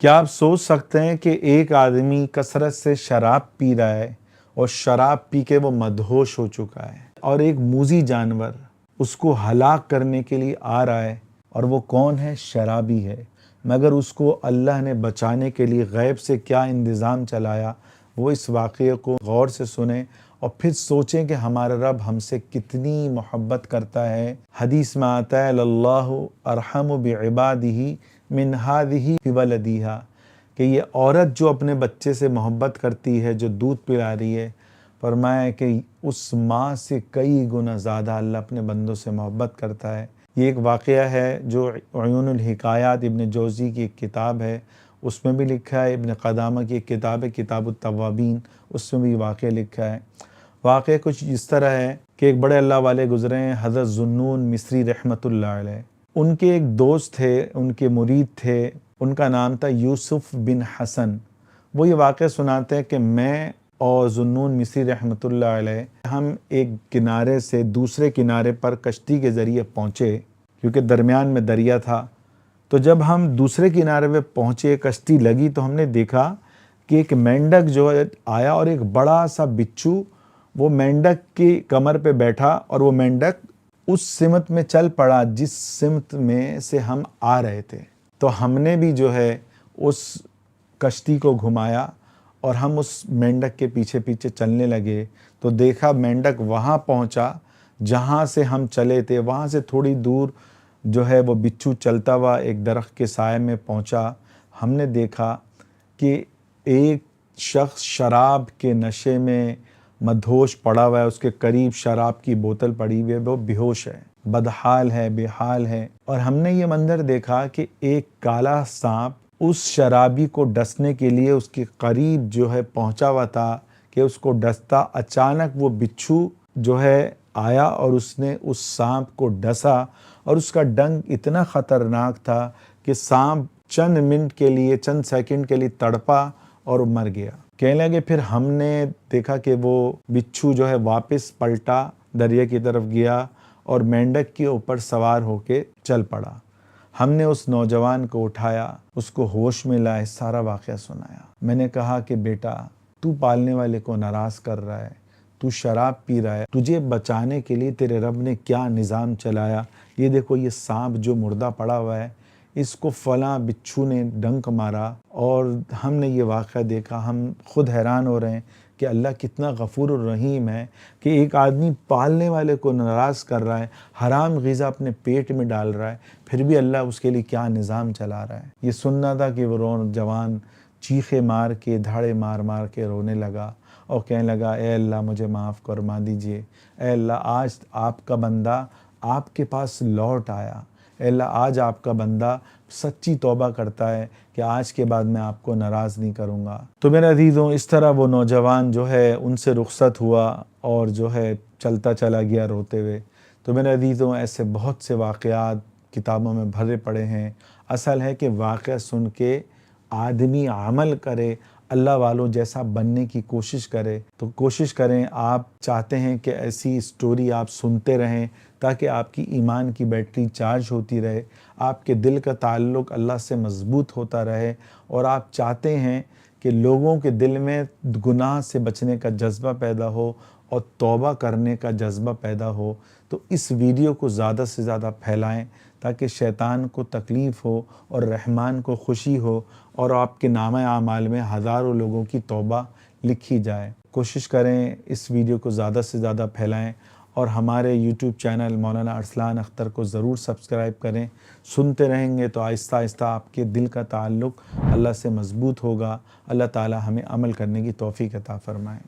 کیا آپ سوچ سکتے ہیں کہ ایک آدمی کثرت سے شراب پی رہا ہے اور شراب پی کے وہ مدہوش ہو چکا ہے، اور ایک موذی جانور اس کو ہلاک کرنے کے لیے آ رہا ہے، اور وہ کون ہے؟ شرابی ہے، مگر اس کو اللہ نے بچانے کے لیے غیب سے کیا انتظام چلایا، وہ اس واقعے کو غور سے سنیں اور پھر سوچیں کہ ہمارا رب ہم سے کتنی محبت کرتا ہے۔ حدیث میں آتا ہے اللہ ارحم بعبادہ من ہذہ بولدیہا، کہ یہ عورت جو اپنے بچے سے محبت کرتی ہے، جو دودھ پلا رہی ہے، فرمایا کہ اس ماں سے کئی گنا زیادہ اللہ اپنے بندوں سے محبت کرتا ہے۔ یہ ایک واقعہ ہے جو عیون الحکایات ابن جوزی کی ایک کتاب ہے، اس میں بھی لکھا ہے۔ ابن قدامہ کی ایک کتاب ہے کتاب التوابین، اس میں بھی واقعہ لکھا ہے۔ واقعہ کچھ اس طرح ہے کہ ایک بڑے اللہ والے گزرے ہیں، حضرت ذوالنون مصری رحمۃ اللہ علیہ۔ ان کے ایک دوست تھے، ان کے مرید تھے، ان کا نام تھا یوسف بن حسن۔ وہ یہ واقعہ سناتے ہیں کہ میں اور ذوالنون مصری رحمۃ اللہ علیہ ہم ایک کنارے سے دوسرے کنارے پر کشتی کے ذریعے پہنچے، کیونکہ درمیان میں دریا تھا۔ تو جب ہم دوسرے کنارے پہ پہنچے، کشتی لگی، تو ہم نے دیکھا کہ ایک مینڈک جو آیا اور ایک بڑا سا بچھو وہ مینڈک کی کمر پہ بیٹھا، اور وہ مینڈک اس سمت میں چل پڑا جس سمت میں سے ہم آ رہے تھے۔ تو ہم نے بھی جو ہے اس کشتی کو گھمایا اور ہم اس مینڈک کے پیچھے پیچھے چلنے لگے، تو دیکھا مینڈک وہاں پہنچا جہاں سے ہم چلے تھے، وہاں سے تھوڑی دور جو ہے وہ بچھو چلتا ہوا ایک درخت کے سائے میں پہنچا۔ ہم نے دیکھا کہ ایک شخص شراب کے نشے میں مدہوش پڑا ہوا ہے، اس کے قریب شراب کی بوتل پڑی ہوئی ہے، وہ بے ہوش ہے، بدحال ہے، بے حال ہے۔ اور ہم نے یہ منظر دیکھا کہ ایک کالا سانپ اس شرابی کو ڈسنے کے لیے اس کے قریب جو ہے پہنچا ہوا تھا کہ اس کو ڈستا، اچانک وہ بچھو جو ہے آیا اور اس نے اس سانپ کو ڈسا، اور اس کا ڈنک اتنا خطرناک تھا کہ سانپ چند منٹ کے لیے، چند سیکنڈ کے لیے تڑپا اور مر گیا۔ کہنے لگے پھر ہم نے دیکھا کہ وہ بچھو جو ہے واپس پلٹا، دریا کی طرف گیا اور مینڈک کے اوپر سوار ہو کے چل پڑا۔ ہم نے اس نوجوان کو اٹھایا، اس کو ہوش میں لائے، سارا واقعہ سنایا۔ میں نے کہا کہ بیٹا، تو پالنے والے کو ناراض کر رہا ہے، تو شراب پی رہا ہے، تجھے بچانے کے لیے تیرے رب نے کیا نظام چلایا۔ یہ دیکھو، یہ سانپ جو مردہ پڑا ہوا ہے، اس کو فلاں بچھو نے ڈنک مارا، اور ہم نے یہ واقعہ دیکھا۔ ہم خود حیران ہو رہے ہیں کہ اللہ کتنا غفور الرحیم ہے کہ ایک آدمی پالنے والے کو ناراض کر رہا ہے، حرام غذا اپنے پیٹ میں ڈال رہا ہے، پھر بھی اللہ اس کے لیے کیا نظام چلا رہا ہے۔ یہ سننا تھا کہ وہ نوجوان چیخے مار کے، دھاڑے مار مار کے رونے لگا اور کہنے لگا، اے اللہ مجھے معاف فرما دیجئے، اے اللہ آج آپ کا بندہ آپ کے پاس لوٹ آیا، اے اللہ آج آپ کا بندہ سچی توبہ کرتا ہے کہ آج کے بعد میں آپ کو ناراض نہیں کروں گا۔ تو میرے عزیزوں، اس طرح وہ نوجوان جو ہے ان سے رخصت ہوا اور جو ہے چلتا چلا گیا روتے ہوئے۔ تو میرے عزیزوں، ایسے بہت سے واقعات کتابوں میں بھرے پڑے ہیں۔ اصل ہے کہ واقعہ سن کے آدمی عمل کرے، اللہ والوں جیسا بننے کی کوشش کرے۔ تو کوشش کریں، آپ چاہتے ہیں کہ ایسی سٹوری آپ سنتے رہیں تاکہ آپ کی ایمان کی بیٹری چارج ہوتی رہے، آپ کے دل کا تعلق اللہ سے مضبوط ہوتا رہے، اور آپ چاہتے ہیں کہ لوگوں کے دل میں گناہ سے بچنے کا جذبہ پیدا ہو اور توبہ کرنے کا جذبہ پیدا ہو، تو اس ویڈیو کو زیادہ سے زیادہ پھیلائیں تاکہ شیطان کو تکلیف ہو اور رحمان کو خوشی ہو، اور آپ کے نامہ اعمال میں ہزاروں لوگوں کی توبہ لکھی جائے۔ کوشش کریں اس ویڈیو کو زیادہ سے زیادہ پھیلائیں، اور ہمارے یوٹیوب چینل مولانا ارسلان اختر کو ضرور سبسکرائب کریں۔ سنتے رہیں گے تو آہستہ آہستہ آپ کے دل کا تعلق اللہ سے مضبوط ہوگا۔ اللہ تعالی ہمیں عمل کرنے کی توفیق عطا فرمائے۔